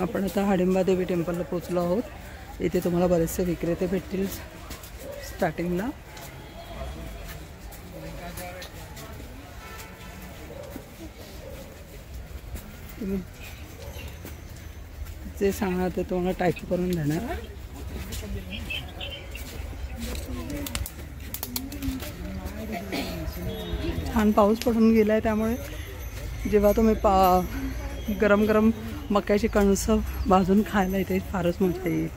आपण आता हाडिंबा देवी टेम्पलला पोहोचलो आहोत. इथे तुम्हाला बरेचसे विक्रेते भेटतील स्टार्टिंगला. तुम्ही जे सांगा ते तुम्हाला टाईप करून देणार. छान पाऊस पडून गेला आहे, त्यामुळे जेव्हा तुम्ही गरम गरम मक्याची कणसं भाजून खायला इथे फारच मजा येईल.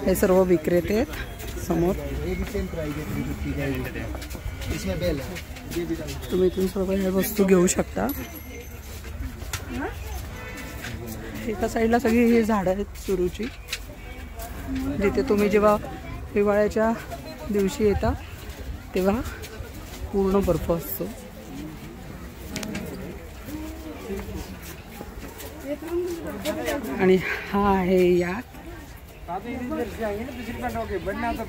हे सर्व विक्रेते आहेत समोर. तुम्ही इथून सर्व ह्या वस्तू घेऊ शकता. एका साईडला सगळी ही झाडं आहेत सुरूची, जिथे तुम्ही जेव्हा हिवाळ्याच्या दिवशी येता तेव्हा पूर्ण बर्फ असतो. आणि हा आहे याक.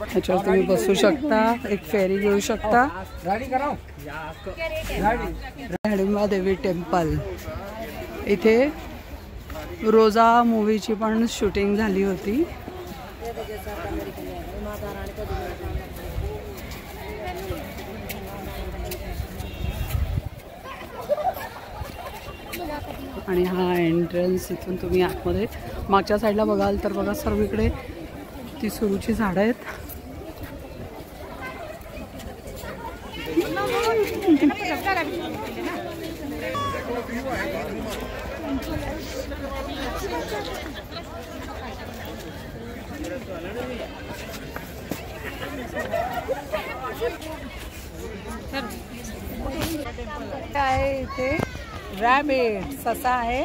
ह्याच्यावर तुम्ही बसू शकता, एक फेरी घेऊ शकता. हाडिंबा देवी टेम्पल, इथे रोजा मूवीची पण शूटिंग झाली होती. आणि हा एंट्रन्स. इथून तुम्ही आतमध्ये मागच्या साईडला बघाल तर बघा सर्वीकडे ती सुरूची झाडं आहेत. आहे इथे रॅबिट ससा आहे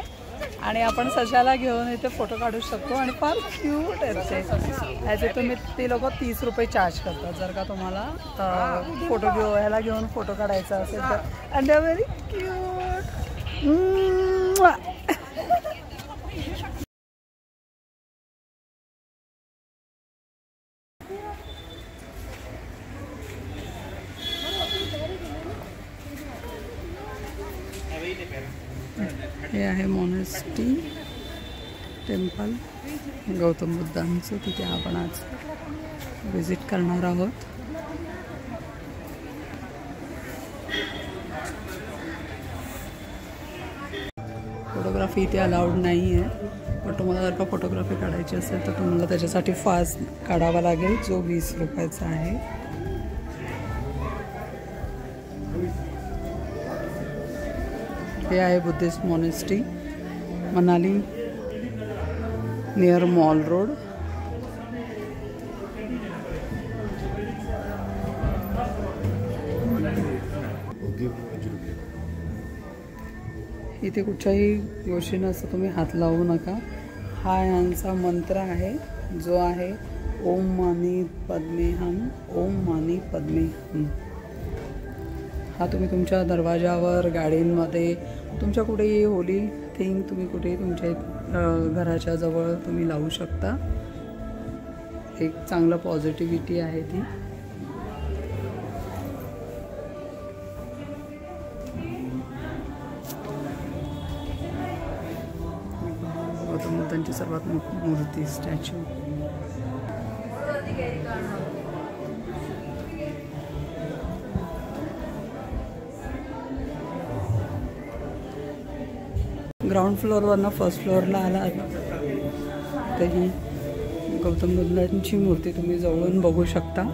आणि आपण सशाला घेऊन इथे फोटो काढू शकतो आणि फार क्यूट आहे ते. ह्याचे तुम्ही ते लोक 30 रुपये चार्ज करतात जर का तुम्हाला फोटो ह्याला घेऊन फोटो काढायचा असेल तर. And they are very cute. हे आहे मोनेस्टी टेम्पल गौतम बुद्धांचं. तिथे आपण आज विजिट करणार आहोत. फोटोग्राफी इथे अलाउड नाही आहे, पण तुम्हाला जर का फोटोग्राफी काढायची असेल तर तुम्हाला त्याच्यासाठी फास काढावा लागेल, जो 20 रुपयाचा आहे. हे आहे Buddhist monastery, Manali near mall road. इथे कुठच्याही गोष्टींना असं तुम्ही हात लावू नका. हा यांचा मंत्र आहे, जो आहे ओम मानी पद्मेहम, ओम मानी पद्मेहम. हा तुम्ही तुमच्या दरवाजावर, गाडींमध्ये, तुमच्या कुठेही होली थिंग तुम्ही कुठेही तुमच्या घराच्या जवळ तुम्ही लावू शकता. एक चांगलं पॉझिटिव्हिटी आहे ती. गौतम बुद्धांची सर्वात मोठी मूर्ती, स्टॅच्यू. ग्राउंड फ्लोअरवरनं फर्स्ट फ्लोअरला आलात तर ही गौतम बुद्धांची मूर्ती तुम्ही जवळून बघू शकता.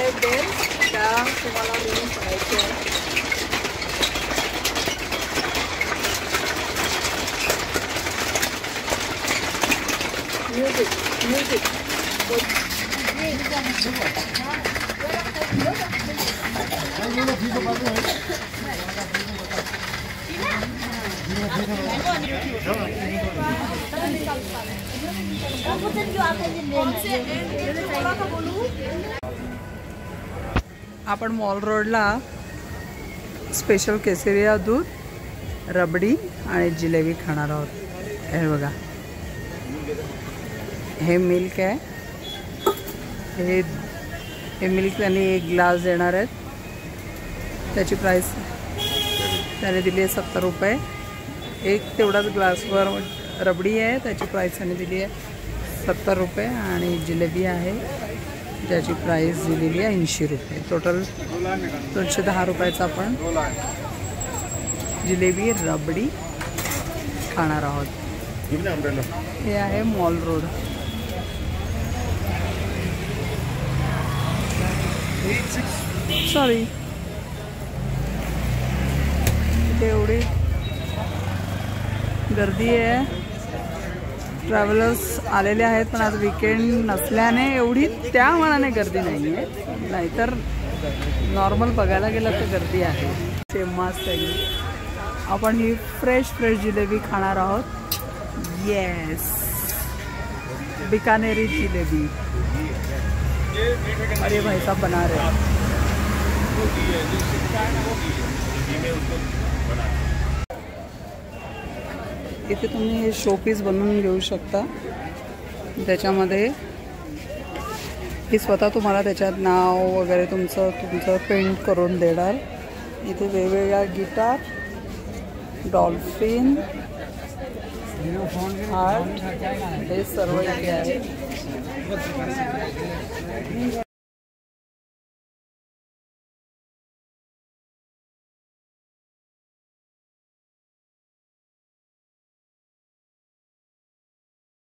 चॉकलेट बेल त्या तुम्हाला रिलीज करायचे आहे. म्युझिक आपण मॉल रोडला स्पेशल केसरिया दूध, रबडी आणि जिलेबी खाणार आहोत. हे बघा, हे मिल्क आहे. हे मिल्क त्यांनी 1 ग्लास देणार आहेत. त्याची प्राइस त्याने दिली आहे 70 रुपये. एक तेवढाच ग्लासवर रबडी आहे, त्याची प्राइस त्याने दिली आहे 70 रुपये. आणि जिलेबी आहे ज्याची प्राइस दिलेली आहे 80 रुपये. टोटल 210 रुपयाचा आपण जिलेबी रबडी खाणार आहोत. हे आहे मॉल रोड. सॉरी, इथे एवढी गर्दी आहे. ट्रॅव्हलर्स आलेले आहेत, पण आज वीकेंड नसल्याने एवढी त्या मनाने गर्दी नाही आहे. नाहीतर नॉर्मल बघायला गेलं तर गर्दी आहे. मस्त आहे. आपण ही फ्रेश जिलेबी खाणार आहोत. येस, बिकानेरी जिलेबी. अरे भाई साहब बना रहे. इथे तुम्ही हे शोपीस बनवून घेऊ शकता. त्याच्यामध्ये हे स्वतः तुम्हाला त्याच्यात नाव वगैरे तुमचं पेंट करून देणार. इथे वेगवेगळ्या गिटार, डॉल्फिन, हार्ट हे सर्व इथे आहे.